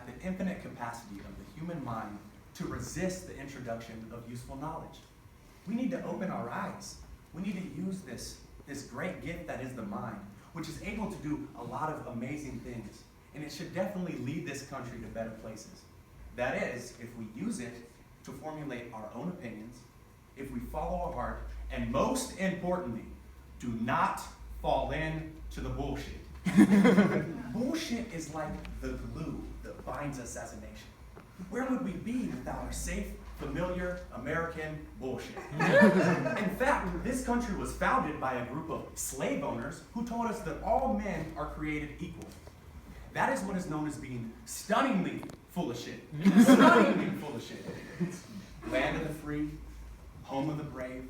the infinite capacity of the human mind to resist the introduction of useful knowledge. We need to open our eyes. We need to use this great gift that is the mind, which is able to do a lot of amazing things. And it should definitely lead this country to better places. That is, if we use it to formulate our own opinions, if we follow our heart, and most importantly, do not fall into the bullshit. Bullshit is like the glue that binds us as a nation. Where would we be without our safe, familiar American bullshit? In fact, this country was founded by a group of slave owners who told us that all men are created equal. That is what is known as being stunningly full of shit. Stunningly full of shit. Land of the free, home of the brave,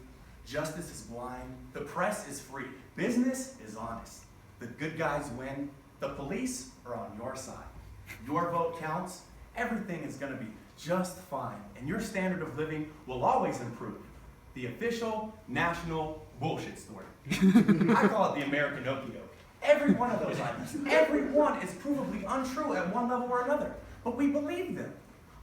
justice is blind, the press is free, business is honest, the good guys win, the police are on your side. Your vote counts, everything is going to be just fine, and your standard of living will always improve. The official national bullshit story. I call it the American okie doke. Every one of those items, every one is provably untrue at one level or another, but we believe them.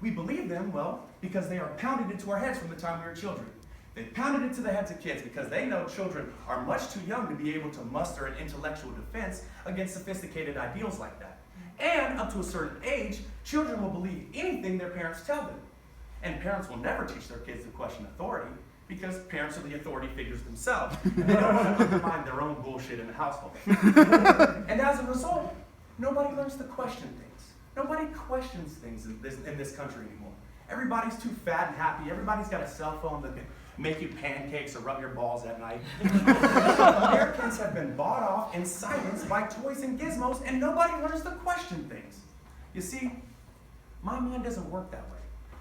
We believe them, well, because they are pounded into our heads from the time we were children. They pounded it to the heads of kids because they know children are much too young to be able to muster an intellectual defense against sophisticated ideals like that. And up to a certain age, children will believe anything their parents tell them. And parents will never teach their kids to question authority because parents are the authority figures themselves. And they don't want to undermine their own bullshit in the household. And as a result, nobody learns to question things. Nobody questions things in this country anymore. Everybody's too fat and happy. Everybody's got a cell phone that can make you pancakes or rub your balls at night. Americans have been bought off and silenced by toys and gizmos, and nobody learns to question things. You see, my mind doesn't work that way.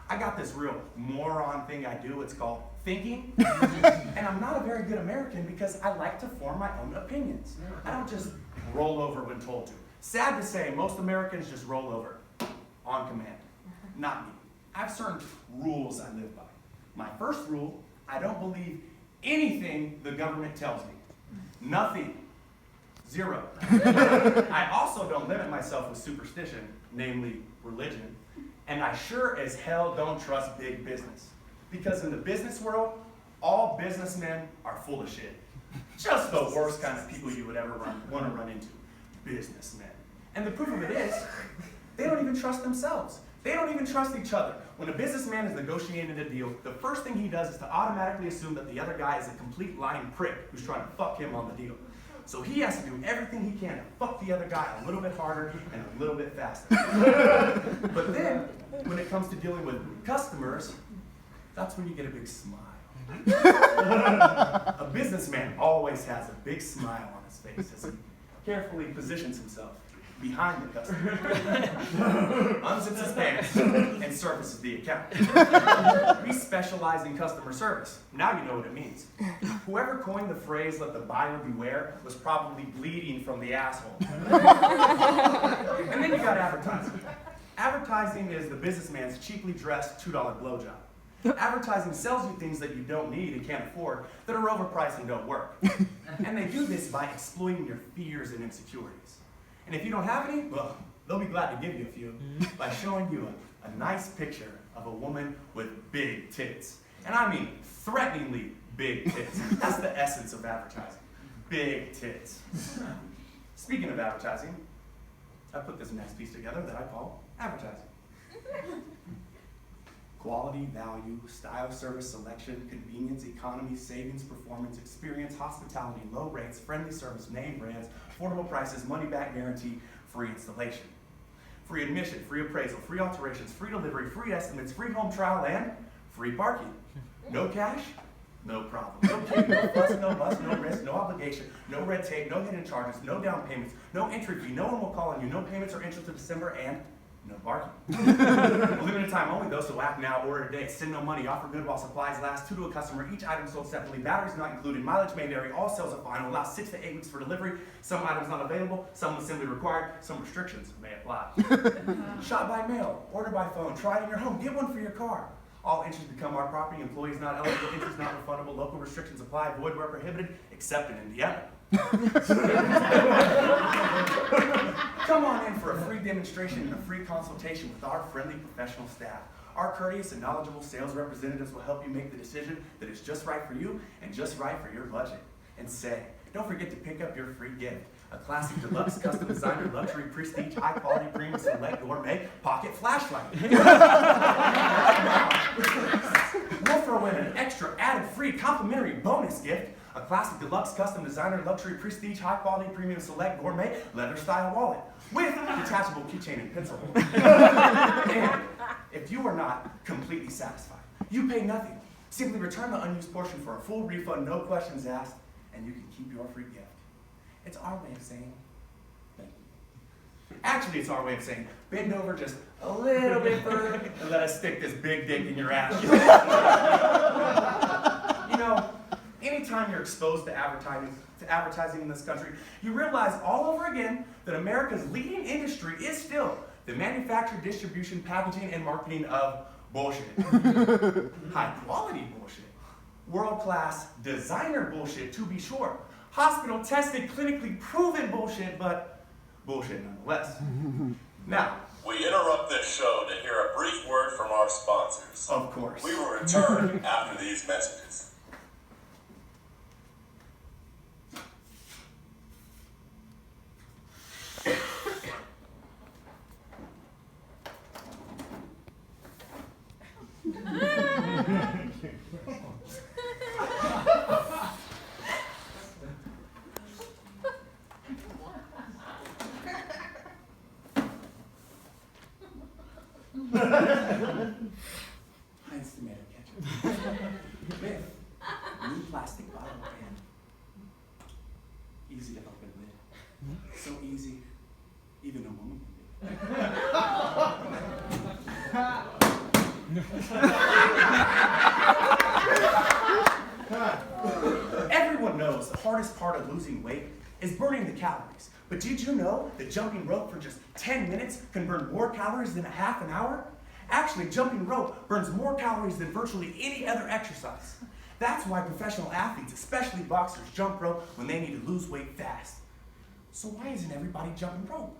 I got this real moron thing I do. It's called thinking. And I'm not a very good American because I like to form my own opinions. I don't just roll over when told to. Sad to say, most Americans just roll over on command. Not me. I have certain rules I live by. My first rule, I don't believe anything the government tells me. Nothing. Zero. I also don't limit myself with superstition, namely religion. And I sure as hell don't trust big business. Because in the business world, all businessmen are full of shit. Just the worst kind of people you would ever want to run into. Businessmen. And the proof of it is, they don't even trust themselves. They don't even trust each other. When a businessman is negotiating a deal, the first thing he does is to automatically assume that the other guy is a complete lying prick who's trying to fuck him on the deal. So he has to do everything he can to fuck the other guy a little bit harder and a little bit faster. But then, when it comes to dealing with customers, that's when you get a big smile. A businessman always has a big smile on his face as he carefully positions himself behind the customer, unzips his pants, and services the account. We specialize in customer service. Now you know what it means. Whoever coined the phrase, "let the buyer beware," was probably bleeding from the asshole. And then you got advertising. Advertising is the businessman's cheaply dressed $2 blowjob. Advertising sells you things that you don't need and can't afford, that are overpriced and don't work. And they do this by exploiting your fears and insecurities. And if you don't have any, well, they'll be glad to give you a few by showing you a nice picture of a woman with big tits. And I mean threateningly big tits. That's the essence of advertising. Big tits. Speaking of advertising, I put this next piece together that I call advertising. Quality, value, style, service, selection, convenience, economy, savings, performance, experience, hospitality, low rates, friendly service, name brands, affordable prices, money-back guarantee, free installation. Free admission, free appraisal, free alterations, free delivery, free estimates, free home trial, and free parking. No cash? No problem. No queue, no fuss, no bus, no risk, no obligation, no red tape, no hidden charges, no down payments, no entry fee, no one will call on you, no payments or interest to December, and no barking. Limited time only though, so act now, order today. Send no money, offer good while supplies last, 2 to a customer, each item sold separately, batteries not included, mileage may vary, all sales are final, allow 6 to 8 weeks for delivery, some items not available, some assembly required, some restrictions may apply. Shop by mail, order by phone, try it in your home, get one for your car. All entries become our property, employees not eligible, interest not refundable, local restrictions apply, void where prohibited, except in Indiana. Come on in for a free demonstration and a free consultation with our friendly professional staff. Our courteous and knowledgeable sales representatives will help you make the decision that is just right for you and just right for your budget. And say, don't forget to pick up your free gift, a classic deluxe custom designer luxury prestige high quality premium select gourmet pocket flashlight. We'll throw in an extra added free complimentary bonus gift, a classic deluxe custom designer luxury prestige high quality premium select gourmet leather style wallet with detachable keychain and pencil holder. And if you are not completely satisfied, you pay nothing. Simply return the unused portion for a full refund, no questions asked, and you can keep your free gift. It's our way of saying thank you. Actually, it's our way of saying bend over just a little bit further and let us stick this big dick in your ass. You know, anytime you're exposed to advertising in this country, you realize all over again that America's leading industry is still the manufacture, distribution, packaging, and marketing of bullshit. High quality bullshit. World-class designer bullshit, to be sure. Hospital-tested, clinically proven bullshit, but bullshit nonetheless. Now, we interrupt this show to hear a brief word from our sponsors. Of course. We will return after these messages. Heinz tomato ketchup. With new plastic bottle and easy to open lid. So easy, even a woman can do it. Everyone knows the hardest part of losing weight is burning the calories. But did you know that jumping rope for just 10 minutes can burn more calories than a half an hour? Actually, jumping rope burns more calories than virtually any other exercise. That's why professional athletes, especially boxers, jump rope when they need to lose weight fast. So why isn't everybody jumping rope?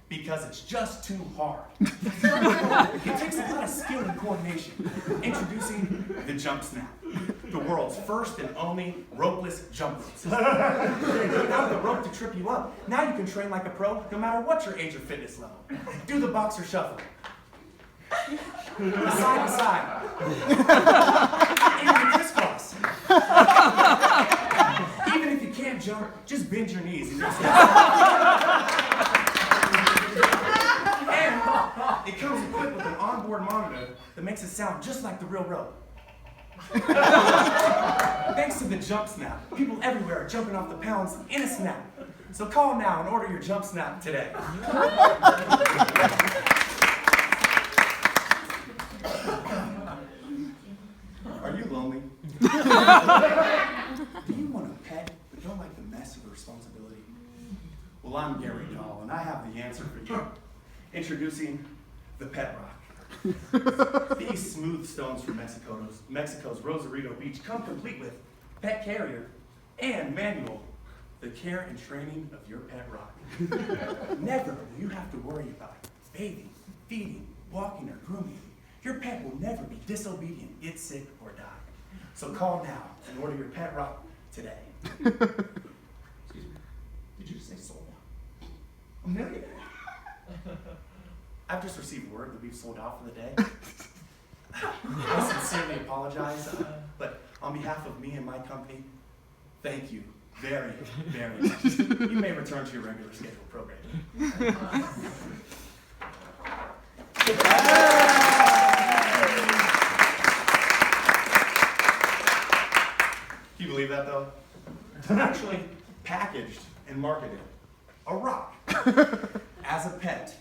Because it's just too hard. It takes a lot of skill and coordination. Introducing the jump snap, the world's first and only ropeless jump rope system. Without the rope to trip you up, now you can train like a pro no matter what your age or fitness level. Do the boxer shuffle. Side to side. Even the crisscross. Even if you can't jump, just bend your knees and you'll And it comes equipped with an onboard monitor that makes it sound just like the real rope. Thanks to the jump snap, people everywhere are jumping off the pounds in a snap. So call now and order your jump snap today. Are you lonely? Do you want a pet but don't like the mess of the responsibility? Well, I'm Gary Dahl, and I have the answer for you. Introducing the Pet Rock. These smooth stones from Mexico's Rosarito Beach come complete with pet carrier and manual, the care and training of your pet rock. Never will you have to worry about bathing, feeding, walking, or grooming. Your pet will never be disobedient, get sick, or die. So call now and order your Pet Rock today. Excuse me. Did you just say sold out? $1 million? I've just received word that we've sold out for the day. I sincerely apologize, but on behalf of me and my company, thank you very, very much. You may return to your regular scheduled programming. Can you believe that, though? Actually packaged and marketed a rock as a pet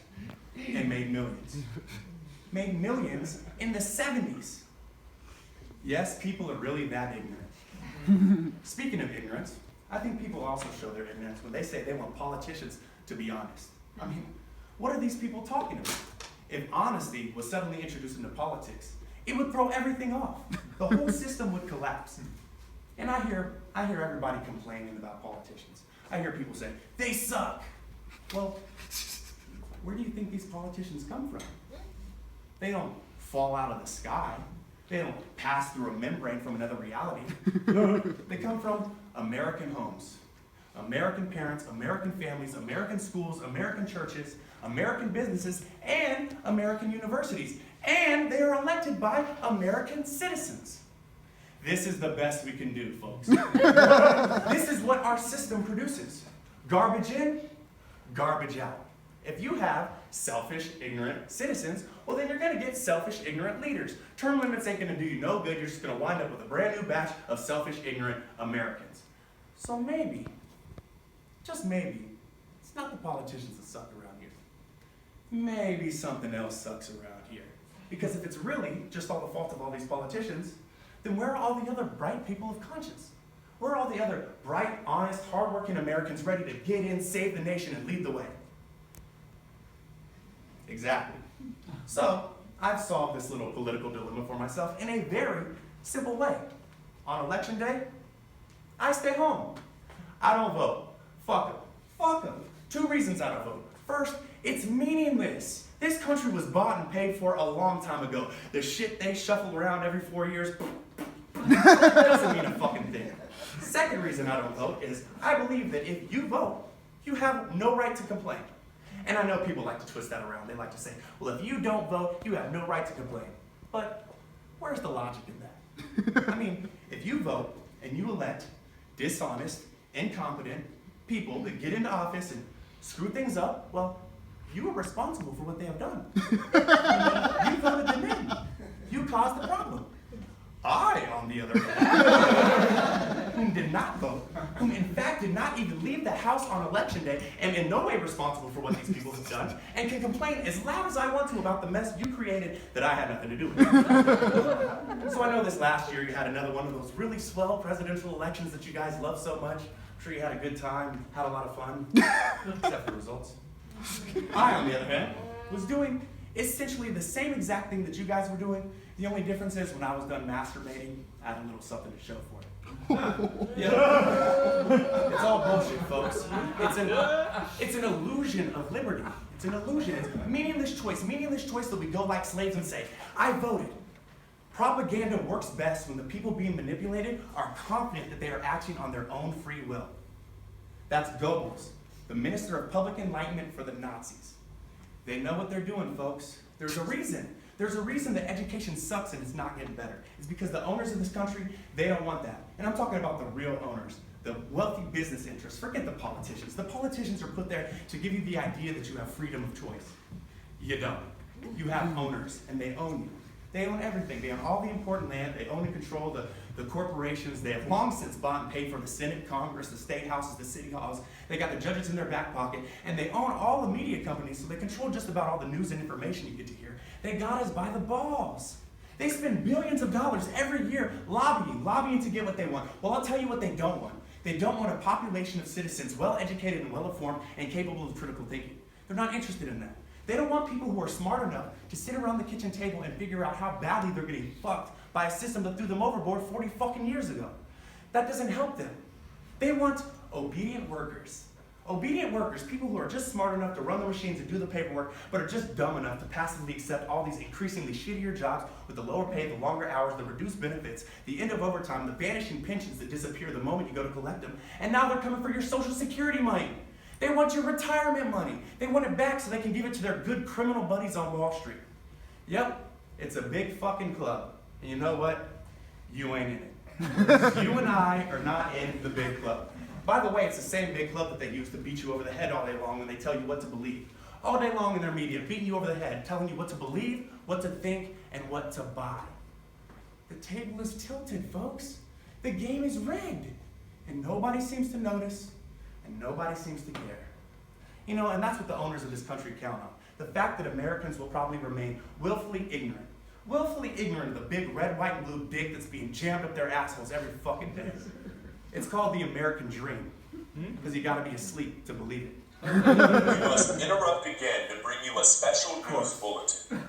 and made millions. Made millions in the 70s. Yes, people are really that ignorant. Speaking of ignorance, I think people also show their ignorance when they say they want politicians to be honest. I mean, what are these people talking about? If honesty was suddenly introduced into politics, it would throw everything off. The whole system would collapse. And I hear everybody complaining about politicians. I hear people say, they suck. Well, where do you think these politicians come from? They don't fall out of the sky. They don't pass through a membrane from another reality. They come from American homes, American parents, American families, American schools, American churches, American businesses, and American universities. And they are elected by American citizens. This is the best we can do, folks. This is what our system produces. Garbage in, garbage out. If you have selfish, ignorant citizens, well then you're gonna get selfish, ignorant leaders. Term limits ain't gonna do you no good. You're just gonna wind up with a brand new batch of selfish, ignorant Americans. So maybe, just maybe, it's not the politicians that suck around here. Maybe something else sucks around here. Because if it's really just all the fault of all these politicians, then where are all the other bright people of conscience? Where are all the other bright, honest, hardworking Americans ready to get in, save the nation, and lead the way? Exactly. So, I've solved this little political dilemma for myself in a very simple way. On election day, I stay home. I don't vote. Fuck them. Fuck them. 2 reasons I don't vote. First, it's meaningless. This country was bought and paid for a long time ago. The shit they shuffle around every 4 years, doesn't mean a fucking thing. Second reason I don't vote is I believe that if you vote, you have no right to complain. And I know people like to twist that around. They like to say, well, if you don't vote, you have no right to complain. But where's the logic in that? I mean, if you vote and you elect dishonest, incompetent people that get into office and screw things up, well, you are responsible for what they have done. You voted them in. You caused the problem. I, on the other hand, whom did not vote, whom in fact did not even leave the house on election day, am in no way responsible for what these people have done, and can complain as loud as I want to about the mess you created that I had nothing to do with. So I know this last year you had another one of those really swell presidential elections that you guys love so much. I'm sure you had a good time, had a lot of fun, except for the results. I, on the other hand, was doing essentially the same exact thing that you guys were doing. The only difference is when I was done masturbating, I had a little something to show for it. Yeah. It's all bullshit, folks. It's an illusion of liberty. It's an illusion. It's meaningless choice that we go like slaves and say, I voted. Propaganda works best when the people being manipulated are confident that they are acting on their own free will. That's Goebbels, the Minister of Public Enlightenment for the Nazis. They know what they're doing, folks. There's a reason. There's a reason that education sucks and it's not getting better. It's because the owners of this country, they don't want that. And I'm talking about the real owners, the wealthy business interests. Forget the politicians. The politicians are put there to give you the idea that you have freedom of choice. You don't. You have owners, and they own you. They own everything. They own all the important land. They own and control the corporations. They have long since bought and paid for the Senate, Congress, the state houses, the city halls. They got the judges in their back pocket, and they own all the media companies, so they control just about all the news and information you get to hear. They got us by the balls. They spend billions of dollars every year lobbying to get what they want. Well, I'll tell you what they don't want. They don't want a population of citizens well-educated and well-informed and capable of critical thinking. They're not interested in that. They don't want people who are smart enough to sit around the kitchen table and figure out how badly they're getting fucked by a system that threw them overboard 40 fucking years ago. That doesn't help them. They want obedient workers. Obedient workers, people who are just smart enough to run the machines and do the paperwork, but are just dumb enough to passively accept all these increasingly shittier jobs with the lower pay, the longer hours, the reduced benefits, the end of overtime, the vanishing pensions that disappear the moment you go to collect them, and now they're coming for your Social Security money. They want your retirement money. They want it back so they can give it to their good criminal buddies on Wall Street. Yep, it's a big fucking club. And you know what? You ain't in it. You and I are not in the big club. By the way, it's the same big club that they use to beat you over the head all day long when they tell you what to believe. All day long in their media, beating you over the head, telling you what to believe, what to think, and what to buy. The table is tilted, folks. The game is rigged. And nobody seems to notice, and nobody seems to care. You know, and that's what the owners of this country count on. The fact that Americans will probably remain willfully ignorant of the big red, white, and blue dick that's being jammed up their assholes every fucking day. It's called the American dream, because you gotta be asleep to believe it. We must interrupt again to bring you a special news bulletin.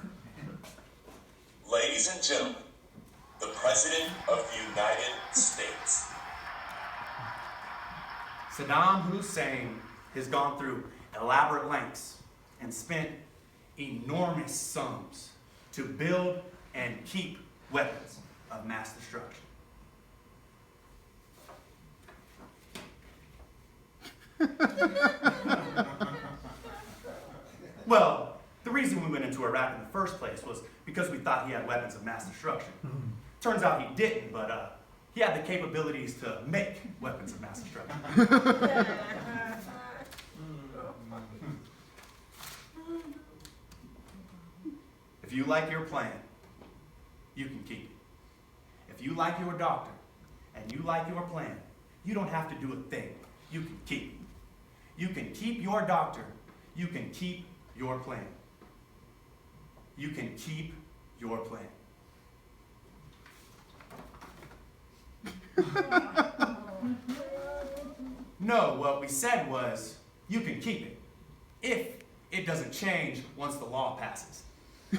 Ladies and gentlemen, the President of the United States. Saddam Hussein has gone through elaborate lengths and spent enormous sums to build and keep weapons of mass destruction. Well, the reason we went into Iraq in the first place was because we thought he had weapons of mass destruction. Turns out he didn't, but he had the capabilities to make weapons of mass destruction. If you like your plan, you can keep it. If you like your doctor and you like your plan, you don't have to do a thing. You can keep it. You can keep your doctor. You can keep your plan. You can keep your plan. No, what we said was, you can keep it, if it doesn't change once the law passes. We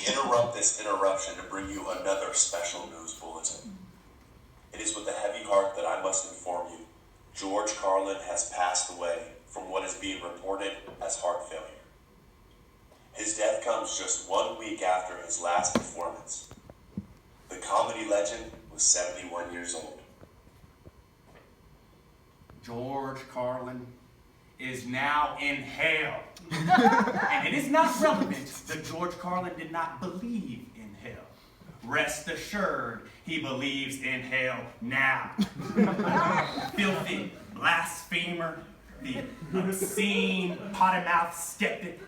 interrupt this interruption to bring you another special news bulletin. It is with a heavy heart that I must inform you, George Carlin has passed away from what is being reported as heart failure. His death comes just 1 week after his last performance. The comedy legend was 71 years old. George Carlin is now in hell. And it is not relevant that George Carlin did not believe in hell. Rest assured, he believes in hell now. Filthy blasphemer, the obscene, potty-mouthed skeptic,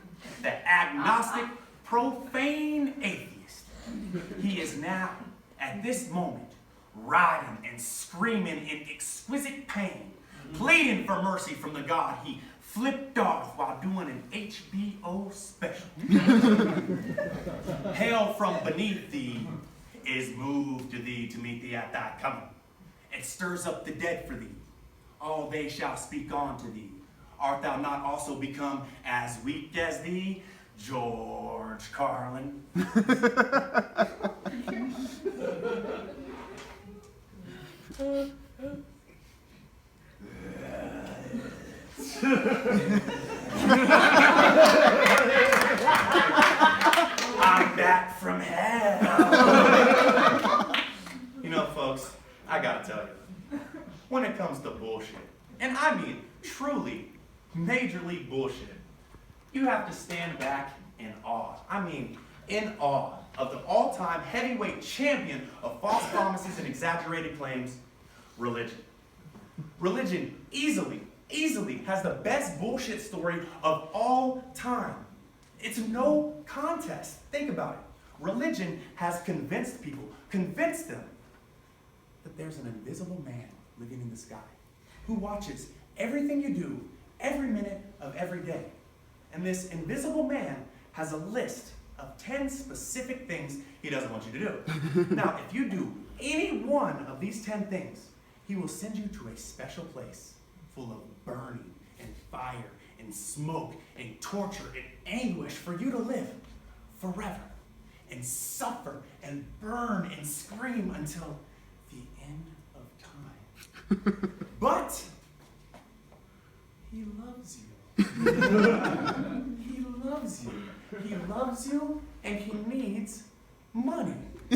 the agnostic, profane atheist. He is now, at this moment, writhing and screaming in exquisite pain, pleading for mercy from the God he flipped off while doing an HBO special. Hell from beneath thee is moved to thee to meet thee at thy coming. It stirs up the dead for thee. All they shall speak on to thee. Art thou not also become as weak as thee, George Carlin? I'm back from hell. You know, folks, I gotta tell you, when it comes to bullshit, and I mean truly, majorly bullshit, you have to stand back in awe. I mean, in awe of the all-time heavyweight champion of false promises and exaggerated claims, religion. Religion easily has the best bullshit story of all time. It's no contest. Think about it. Religion has convinced people, convinced them that there's an invisible man living in the sky who watches everything you do every minute of every day. And this invisible man has a list of 10 specific things he doesn't want you to do. Now, if you do any one of these 10 things, he will send you to a special place full of burning and fire and smoke and torture and anguish for you to live forever and suffer and burn and scream until the end of time. But he loves you. He loves you. He loves you and he needs money. He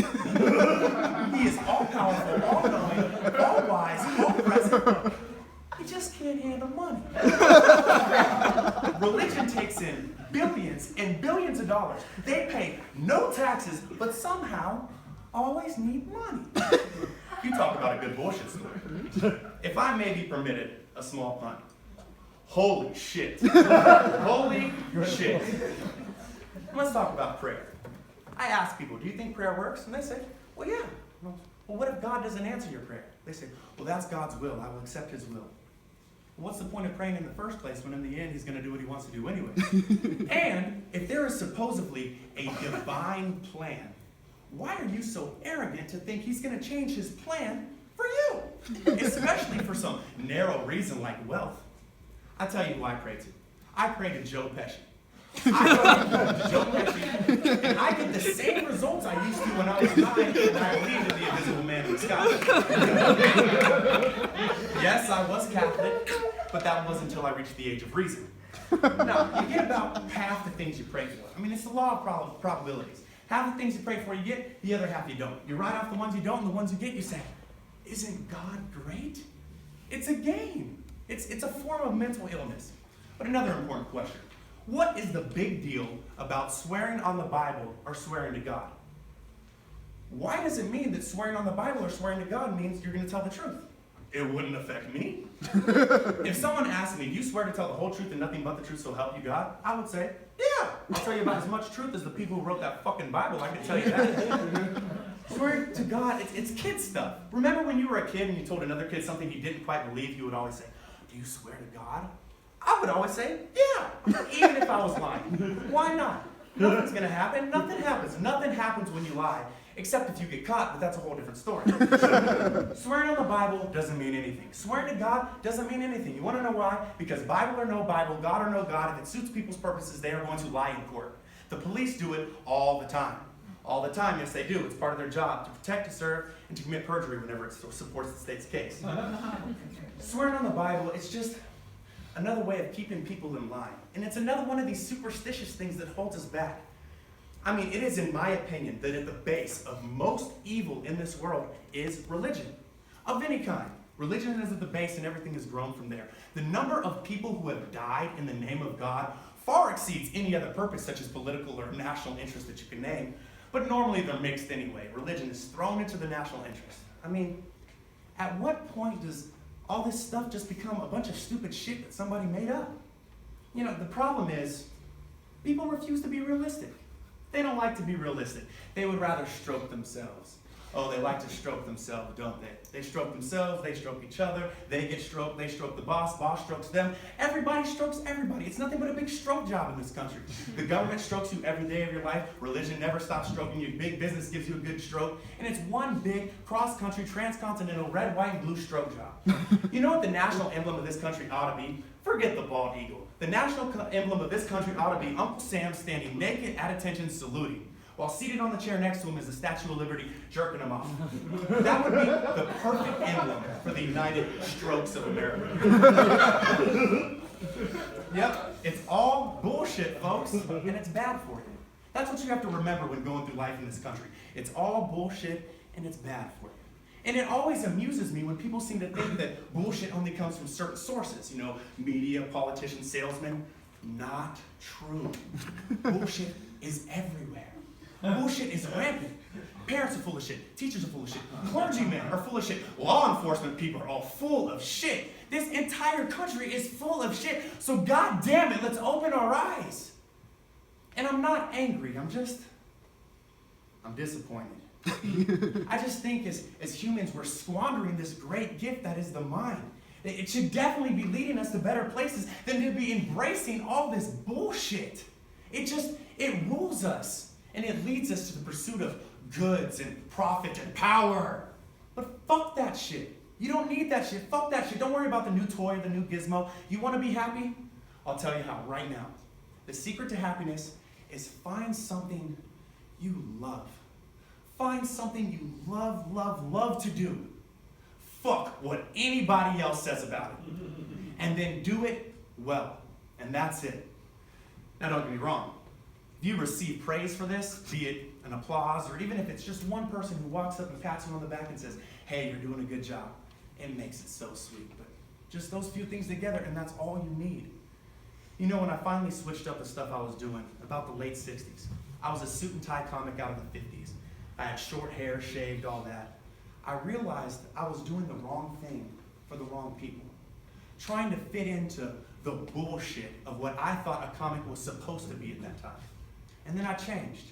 is all-powerful, all-knowing, all-wise, all-present. He just can't handle money. Religion takes in billions and billions of dollars. They pay no taxes, but somehow always need money. You talk about a good bullshit story. If I may be permitted a small pun. Holy shit. Holy shit. Let's talk about prayer. I ask people, do you think prayer works? And they say, well, yeah. Well, what if God doesn't answer your prayer? They say, well, that's God's will. I will accept his will. Well, what's the point of praying in the first place when in the end he's going to do what he wants to do anyway? And if there is supposedly a divine plan, why are you so arrogant to think he's going to change his plan for you? Especially for some narrow reason like wealth. I tell you who I pray to. I pray to Joe Pesci. I go to Joe Pesci, and I get the same results I used to when I was 9 when I believed in the invisible man in the sky. Yes, I was Catholic. but that wasn't until I reached the age of reason. Now, you get about half the things you pray for. I mean, it's the law of probabilities. Half the things you pray for you get, the other half you don't. You write off the ones you don't, and the ones you get, you say, isn't God great? It's a game. It's a form of mental illness. But another important question. What is the big deal about swearing on the Bible or swearing to God? Why does it mean that swearing on the Bible or swearing to God means you're going to tell the truth? It wouldn't affect me. If someone asked me, do you swear to tell the whole truth and nothing but the truth, so help you God? I would say, yeah. I'll tell you about as much truth as the people who wrote that fucking Bible, I can tell you that. Swearing to God, it's kid stuff. Remember when you were a kid and you told another kid something he didn't quite believe, you would always say, do you swear to God? I would always say, yeah, even if I was lying. Why not? Nothing's going to happen. Nothing happens. Nothing happens when you lie, except if you get caught, but that's a whole different story. Swearing on the Bible doesn't mean anything. Swearing to God doesn't mean anything. You want to know why? Because Bible or no Bible, God or no God, if it suits people's purposes, they are going to lie in court. The police do it all the time. All the time, yes they do. It's part of their job to protect, to serve, and to commit perjury whenever it supports the state's case. Swearing on the Bible, it's just another way of keeping people in line. And it's another one of these superstitious things that holds us back. I mean, it is in my opinion that at the base of most evil in this world is religion. Of any kind. Religion is at the base and everything has grown from there. The number of people who have died in the name of God far exceeds any other purpose, such as political or national interest that you can name. But normally they're mixed anyway. Religion is thrown into the national interest. I mean, at what point does all this stuff just become a bunch of stupid shit that somebody made up? You know, the problem is, people refuse to be realistic. They don't like to be realistic. They would rather stroke themselves. Oh, they like to stroke themselves, don't they? They stroke themselves, they stroke each other, they get stroked, they stroke the boss strokes them. Everybody strokes everybody. It's nothing but a big stroke job in this country. The government strokes you every day of your life. Religion never stops stroking you. Big business gives you a good stroke. And it's one big cross-country, transcontinental, red, white, and blue stroke job. You know what the national emblem of this country ought to be? Forget the bald eagle. The national emblem of this country ought to be Uncle Sam standing naked at attention saluting, while seated on the chair next to him is the Statue of Liberty jerking him off. That would be the perfect emblem for the United Strokes of America. Yep, it's all bullshit, folks, and it's bad for you. That's what you have to remember when going through life in this country. It's all bullshit, and it's bad for you. And it always amuses me when people seem to think that bullshit only comes from certain sources, you know, media, politicians, salesmen. Not true. Bullshit is everywhere. Bullshit is rampant. Parents are full of shit. Teachers are full of shit. Clergymen are full of shit. Law enforcement people are all full of shit. This entire country is full of shit. So God damn it, let's open our eyes. And I'm not angry. I'm disappointed. I just think as humans, we're squandering this great gift that is the mind. It should definitely be leading us to better places than to be embracing all this bullshit. It rules us. And it leads us to the pursuit of goods and profit and power. But fuck that shit. You don't need that shit. Fuck that shit. Don't worry about the new toy or the new gizmo. You want to be happy? I'll tell you how right now. The secret to happiness is find something you love. Find something you love to do. Fuck what anybody else says about it. And then do it well. And that's it. Now don't get me wrong. If you receive praise for this, be it an applause, or even if it's just one person who walks up and pats you on the back and says, hey, you're doing a good job, it makes it so sweet. But just those few things together, and that's all you need. You know, when I finally switched up the stuff I was doing, about the late 60s, I was a suit and tie comic out of the 50s. I had short hair, shaved, all that. I realized I was doing the wrong thing for the wrong people. Trying to fit into the bullshit of what I thought a comic was supposed to be at that time. And then I changed.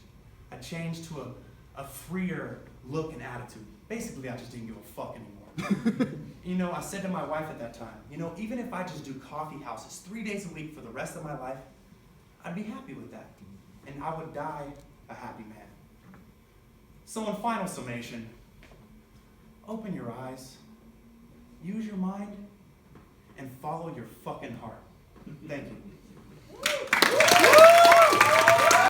I changed to a freer look and attitude. Basically, I just didn't give a fuck anymore. You know, I said to my wife at that time, you know, even if I just do coffee houses 3 days a week for the rest of my life, I'd be happy with that. And I would die a happy man. So in final summation, open your eyes, use your mind, and follow your fucking heart. Thank you.